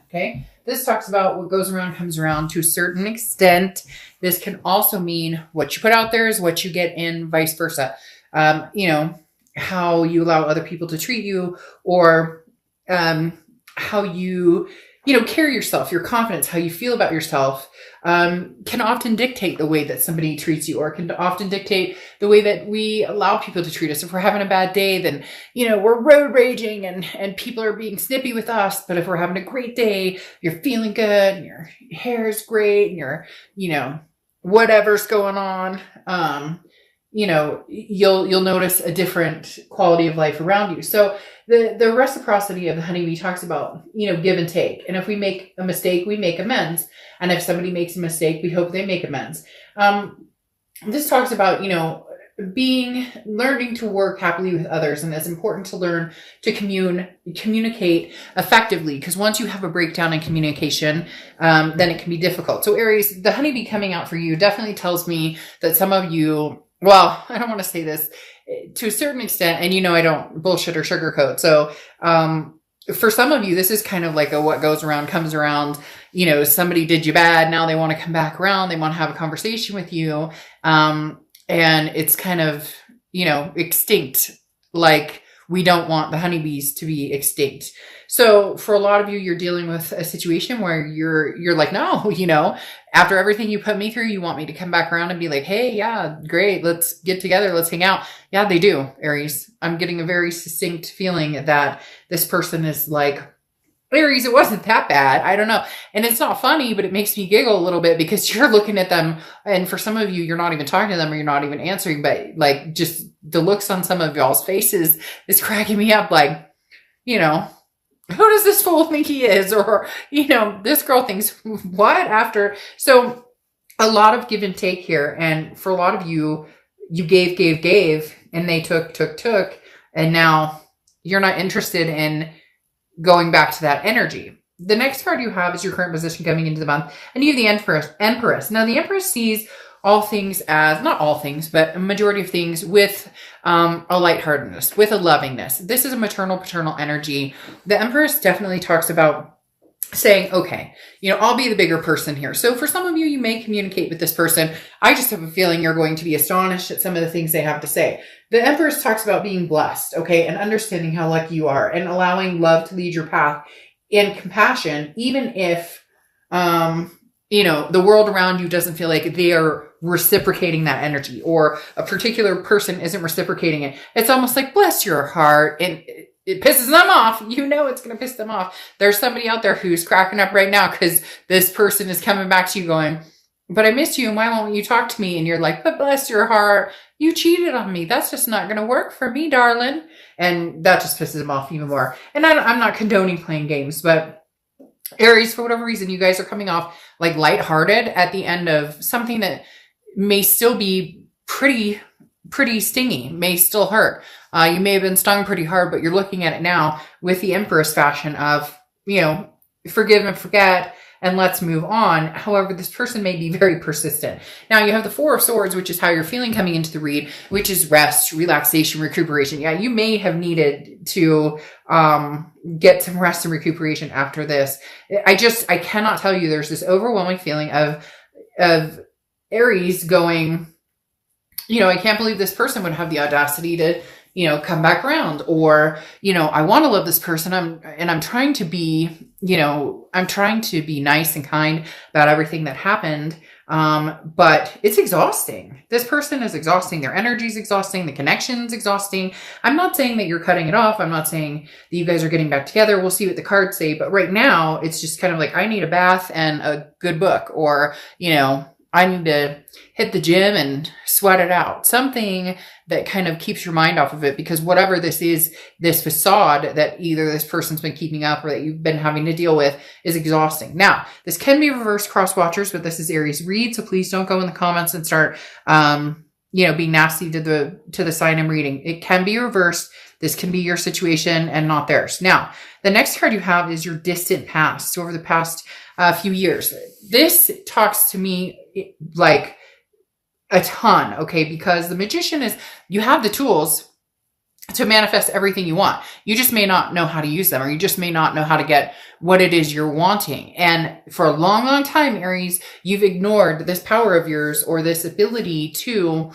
Okay. This talks about what goes around comes around to a certain extent. This can also mean what you put out there is what you get in, vice versa. How you allow other people to treat you, or how you carry yourself, your confidence, how you feel about yourself, can often dictate the way that somebody treats you, or can often dictate the way that we allow people to treat us. If we're having a bad day, then, we're road raging and people are being snippy with us. But if we're having a great day, you're feeling good and your hair is great and you're, whatever's going on, you'll notice a different quality of life around you. So the reciprocity of the honeybee talks about, give and take. And if we make a mistake, we make amends. And if somebody makes a mistake, we hope they make amends. This talks about, learning to work happily with others. And it's important to learn to communicate effectively, because once you have a breakdown in communication, then it can be difficult. So Aries, the honeybee coming out for you definitely tells me that some of you, well, I don't want to say this to a certain extent, and I don't bullshit or sugarcoat. So, for some of you, this is kind of like a what goes around comes around. Somebody did you bad. Now they want to come back around. They want to have a conversation with you. And it's kind of, extinct. Like, we don't want the honeybees to be extinct. So for a lot of you, you're dealing with a situation where you're like, no, after everything you put me through, you want me to come back around and be like, hey, yeah, great. Let's get together. Let's hang out. Yeah, they do, Aries. I'm getting a very succinct feeling that this person is like, Aries, it wasn't that bad. I don't know. And it's not funny, but it makes me giggle a little bit because you're looking at them. And for some of you, you're not even talking to them or you're not even answering, but like just the looks on some of y'all's faces is cracking me up. Like, who does this fool think he is? Or, this girl thinks what after? So a lot of give and take here. And for a lot of you, you gave, and they took. And now you're not interested in going back to that energy. The next card you have is your current position coming into the month. And you have the Empress. Now the Empress sees all things as, not all things, but a majority of things with a lightheartedness, with a lovingness. This is a maternal, paternal energy. The Empress definitely talks about saying, okay, I'll be the bigger person here. So for some of you, you may communicate with this person. I just have a feeling you're going to be astonished at some of the things they have to say. The Empress talks about being blessed, okay, and understanding how lucky you are and allowing love to lead your path and compassion, even if, the world around you doesn't feel like they are reciprocating that energy, or a particular person isn't reciprocating it. It's almost like, bless your heart. And it pisses them off. It's going to piss them off. There's somebody out there who's cracking up right now because this person is coming back to you going, but I miss you and why won't you talk to me? And you're like, but bless your heart, you cheated on me. That's just not going to work for me, darling. And that just pisses them off even more. And I'm not condoning playing games, but Aries, for whatever reason, you guys are coming off like lighthearted at the end of something that may still be pretty stingy, may still hurt. You may have been stung pretty hard, but you're looking at it now with the Empress fashion of, forgive and forget, and let's move on. However, this person may be very persistent. Now you have the Four of Swords, which is how you're feeling coming into the read, which is rest, relaxation, recuperation. Yeah, you may have needed to get some rest and recuperation after this. I cannot tell you, there's this overwhelming feeling of Aries going, I can't believe this person would have the audacity to, come back around, or, I want to love this person. I'm trying to be, I'm trying to be nice and kind about everything that happened. But it's exhausting. This person is exhausting. Their energy is exhausting. The connection's exhausting. I'm not saying that you're cutting it off. I'm not saying that you guys are getting back together. We'll see what the cards say. But right now it's just kind of like, I need a bath and a good book, or, I need to hit the gym and sweat it out. Something that kind of keeps your mind off of it, because whatever this is, this facade that either this person's been keeping up or that you've been having to deal with is exhausting. Now, this can be reverse cross watchers, but this is Aries read. So please don't go in the comments and start, being nasty to the sign I'm reading. It can be reversed. This can be your situation and not theirs. Now, the next card you have is your distant past. So over the past few years, this talks to me like a ton, okay? Because the Magician is, you have the tools to manifest everything you want. You just may not know how to use them, or you just may not know how to get what it is you're wanting. And for a long, long time, Aries, you've ignored this power of yours, or this ability to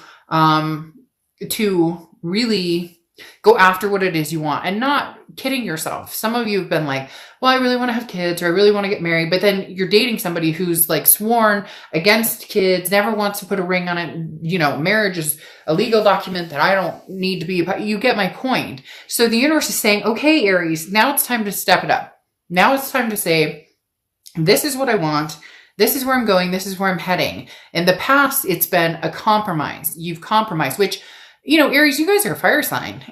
really go after what it is you want, and not kidding yourself. Some of you have been like, well, I really want to have kids, or I really want to get married. But then you're dating somebody who's like sworn against kids, never wants to put a ring on it. You know, marriage is a legal document that I don't need to be a part. You get my point. So the universe is saying, okay, Aries, now it's time to step it up. Now it's time to say, this is what I want. This is where I'm going. This is where I'm heading. In the past, it's been a compromise. You've compromised, which, you know, Aries, you guys are a fire sign,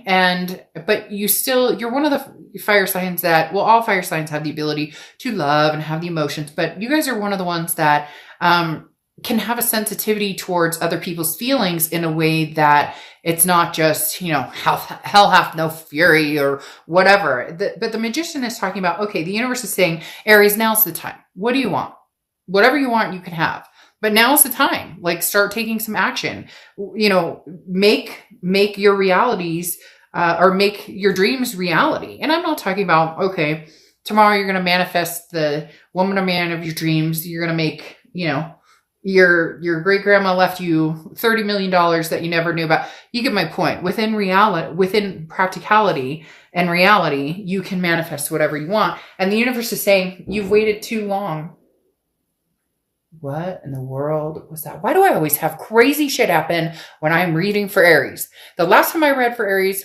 but you're one of the fire signs that, well, all fire signs have the ability to love and have the emotions, but you guys are one of the ones that, can have a sensitivity towards other people's feelings in a way that it's not just, you know, hell hath no fury or whatever. But the magician is talking about, okay, the universe is saying, Aries, now's the time. What do you want? Whatever you want, you can have. But now's the time. Like, start taking some action. You know, make your realities, or make your dreams reality. And I'm not talking about, okay, tomorrow you're going to manifest the woman or man of your dreams. You're going to make, you know, your great grandma left you $30 million that you never knew about. You get my point. Within reality, within practicality and reality, you can manifest whatever you want. And the universe is saying, you've waited too long. What in the world was that? Why do I always have crazy shit happen when I'm reading for Aries? The last time I read for Aries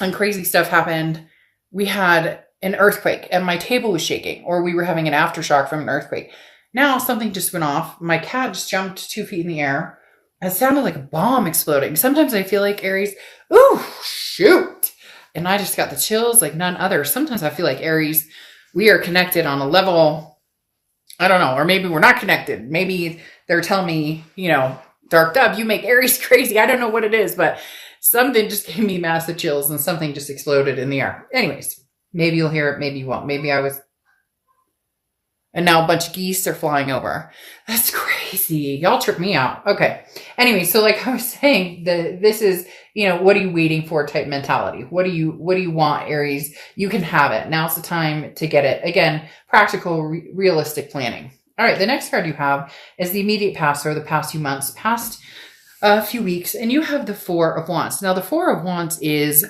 and crazy stuff happened, we had an earthquake and my table was shaking, or we were having an aftershock from an earthquake. Now something just went off. My cat just jumped 2 feet in the air. It sounded like a bomb exploding. Sometimes I feel like, Aries, ooh, shoot. And I just got the chills like none other. Sometimes I feel like, Aries, we are connected on a level, I don't know, or maybe we're not connected. Maybe they're telling me, you know, Dark Dove, you make Aries crazy. I don't know what it is, but something just gave me massive chills and something just exploded in the air. Anyways, maybe you'll hear it. Maybe you won't. Maybe I was. And now a bunch of geese are flying over. That's crazy. Y'all trip me out. Okay. Anyway, so like I was saying, this is, you know, what are you waiting for type mentality? What do you want, Aries? You can have it. Now's the time to get it. Again, practical, realistic planning. All right. The next card you have is the immediate past, or the past few months, past a few weeks. And you have the Four of Wands. Now the Four of Wands is,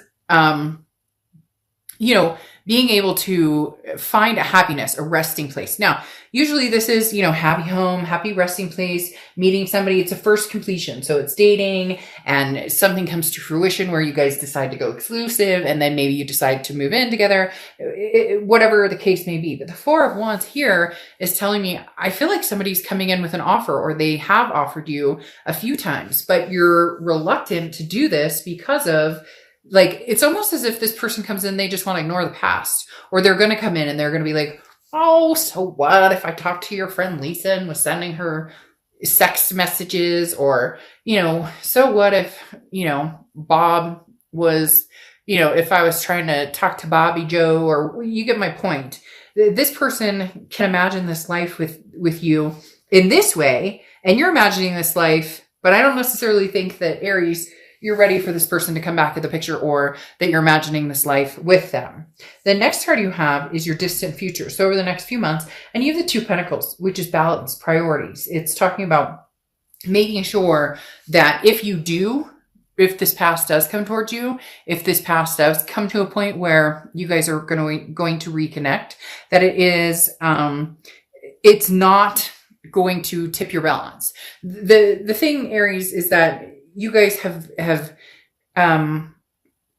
you know, being able to find a happiness, a resting place. Now, usually this is, you know, happy home, happy resting place, meeting somebody. It's a first completion. So it's dating and something comes to fruition where you guys decide to go exclusive, and then maybe you decide to move in together, whatever the case may be. But the Four of Wands here is telling me, I feel like somebody's coming in with an offer, or they have offered you a few times, but you're reluctant to do this because of, like, it's almost as if this person comes in, they just want to ignore the past, or they're going to come in and they're going to be like, oh, so what if I talked to your friend Lisa and was sending her sex messages, or, you know, so what if, you know, Bob was, you know, if I was trying to talk to Bobby Joe, or you get my point. This person can imagine this life with you in this way, and you're imagining this life, but I don't necessarily think that, Aries, you're ready for this person to come back in the picture, or that you're imagining this life with them. The next card you have is your distant future. So over the next few months, and you have the Two of Pentacles, which is balance, priorities. It's talking about making sure that if this past does come towards you, if this past does come to a point where you guys are going to reconnect, that it is, it's not going to tip your balance. The thing, Aries, is that you guys have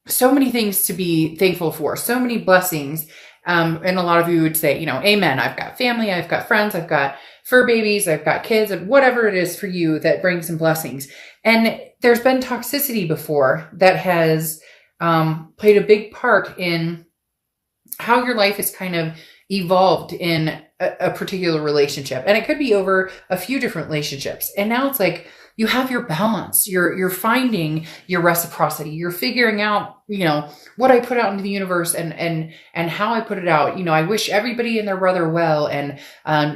so many things to be thankful for, so many blessings. And a lot of you would say, you know, amen. I've got family, I've got friends, I've got fur babies, I've got kids, whatever it is for you that brings some blessings. And there's been toxicity before that has played a big part in how your life is kind of evolved in a particular relationship. And it could be over a few different relationships. And now it's like, you have your balance. You're finding your reciprocity. You're figuring out, you know, what I put out into the universe and how I put it out. You know, I wish everybody and their brother well. And,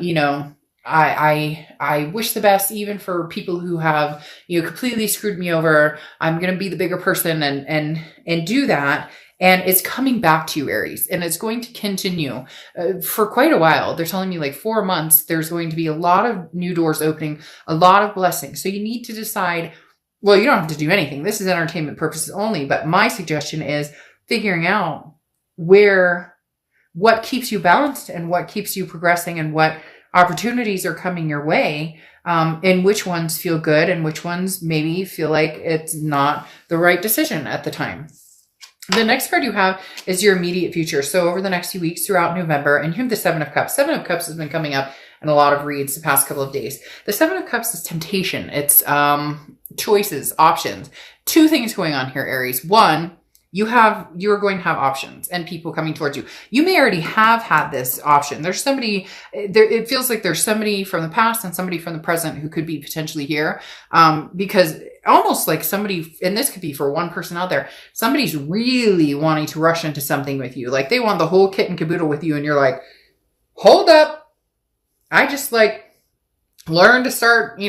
you know, I wish the best, even for people who have, completely screwed me over. I'm going to be the bigger person and do that. And it's coming back to you, Aries, and it's going to continue for quite a while. They're telling me like 4 months, there's going to be a lot of new doors opening, a lot of blessings. So you need to decide, well, you don't have to do anything. This is entertainment purposes only. But my suggestion is figuring out what keeps you balanced and what keeps you progressing and what opportunities are coming your way, and which ones feel good and which ones maybe feel like it's not the right decision at the time. The next card you have is your immediate future. So over the next few weeks throughout November, and you have the Seven of Cups. Seven of Cups has been coming up in a lot of reads the past couple of days. The Seven of Cups is temptation. It's choices, options. Two things going on here, Aries. One, you're going to have options and people coming towards you. You may already have had this option. There's somebody there. It feels like there's somebody from the past and somebody from the present who could be potentially here. Because almost like somebody, and this could be for one person out there, somebody's really wanting to rush into something with you. Like they want the whole kit and caboodle with you. And you're like, hold up. I just learn to start,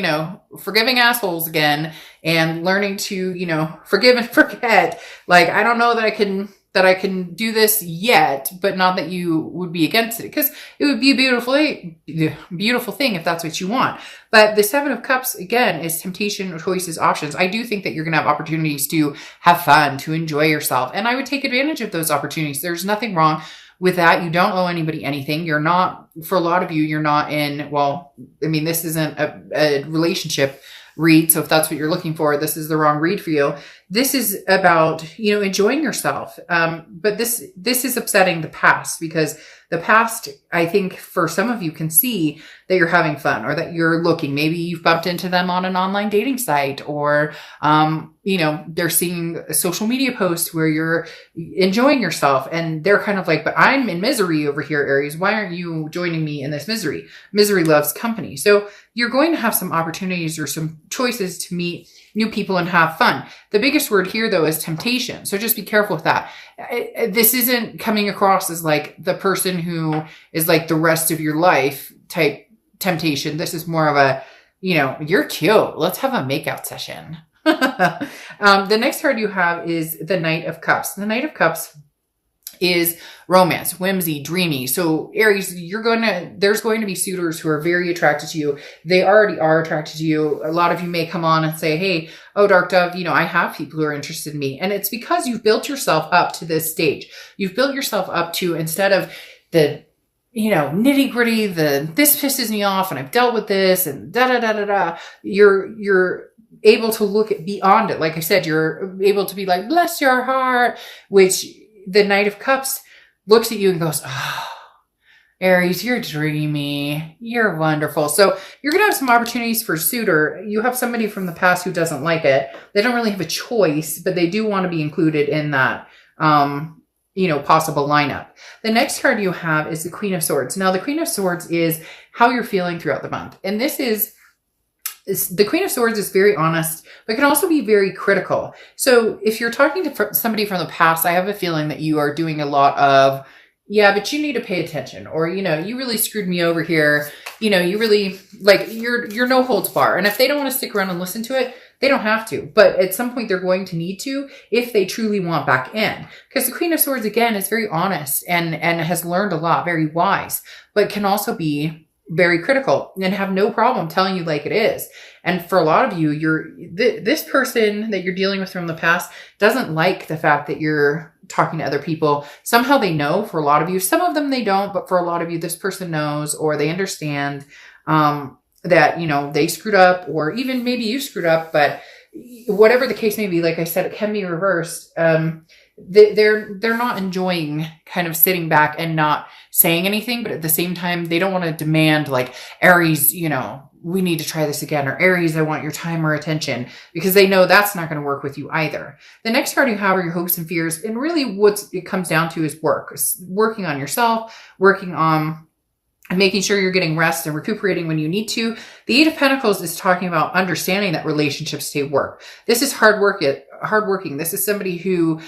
forgiving assholes again and learning to, forgive and forget. Like, I don't know that I can do this yet, but not that you would be against it, because it would be a beautiful thing if that's what you want. But the Seven of Cups, again, is temptation, choices, options. I do think that you're going to have opportunities to have fun, to enjoy yourself. And I would take advantage of those opportunities. There's nothing wrong with that. You don't owe anybody anything. You're not, for a lot of you, you're not in, this isn't a relationship read. So if that's what you're looking for, this is the wrong read for you. This is about, enjoying yourself. But this is upsetting the past, because the past, I think for some of you, can see that you're having fun or that you're looking. Maybe you've bumped into them on an online dating site, or, they're seeing a social media post where you're enjoying yourself and they're kind of like, but I'm in misery over here, Aries. Why aren't you joining me in this misery? Misery loves company. So you're going to have some opportunities or some choices to meet new people and have fun. The biggest word here, though, is temptation. So just be careful with that. This isn't coming across as like the person who is like the rest of your life type temptation. This is more of a, you're cute. Let's have a makeout session. The next card you have is the Knight of Cups. The Knight of Cups is romance, whimsy, dreamy. So Aries, there's going to be suitors who are very attracted to you. They already are attracted to you. A lot of you may come on and say, hey, oh, Dark Dove, I have people who are interested in me. And it's because you've built yourself up to this stage. You've built yourself up to, instead of the, nitty gritty, this pisses me off and I've dealt with this and you're able to look at beyond it. Like I said, you're able to be like, bless your heart, which the Knight of Cups looks at you and goes, oh, Aries, you're dreamy. You're wonderful. So you're going to have some opportunities for suitor. You have somebody from the past who doesn't like it. They don't really have a choice, but they do want to be included in that, possible lineup. The next card you have is the Queen of Swords. Now, the Queen of Swords is how you're feeling throughout the month. And the Queen of Swords is very honest, but can also be very critical. So if you're talking to somebody from the past, I have a feeling that you are doing a lot of, yeah, but you need to pay attention, or, you really screwed me over here. You really you're no holds bar. And if they don't want to stick around and listen to it, they don't have to. But at some point they're going to need to, if they truly want back in. Because the Queen of Swords, again, is very honest and has learned a lot, very wise, but can also be very critical and have no problem telling you like it is. And for a lot of you, this person that you're dealing with from the past doesn't like the fact that you're talking to other people. Somehow they know. For a lot of you, some of them they don't, but for a lot of you, this person knows, or they understand that, they screwed up, or even maybe you screwed up, but whatever the case may be, like I said, it can be reversed. They're not enjoying kind of sitting back and not saying anything, but at the same time, they don't want to demand like, Aries, we need to try this again, or Aries, I want your time or attention, because they know that's not going to work with you either. The next card you have are your hopes and fears. And really what it comes down to is working on yourself, working on making sure you're getting rest and recuperating when you need to. The Eight of Pentacles is talking about understanding that relationships take work. This is hardworking. This is somebody who,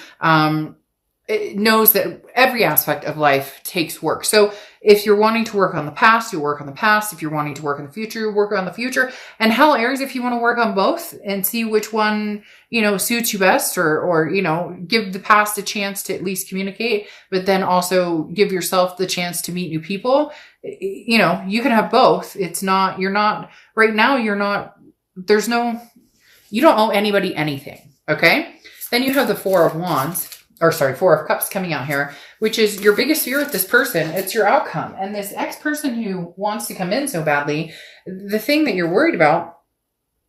it knows that every aspect of life takes work. So if you're wanting to work on the past, you work on the past. If you're wanting to work in the future, you work on the future. And hell, Aries, if you want to work on both and see which one, suits you best, or, give the past a chance to at least communicate, but then also give yourself the chance to meet new people, you can have both. You don't owe anybody anything. Okay. Then you have the Four of Cups coming out here, which is your biggest fear with this person. It's your outcome. And this ex-person who wants to come in so badly, the thing that you're worried about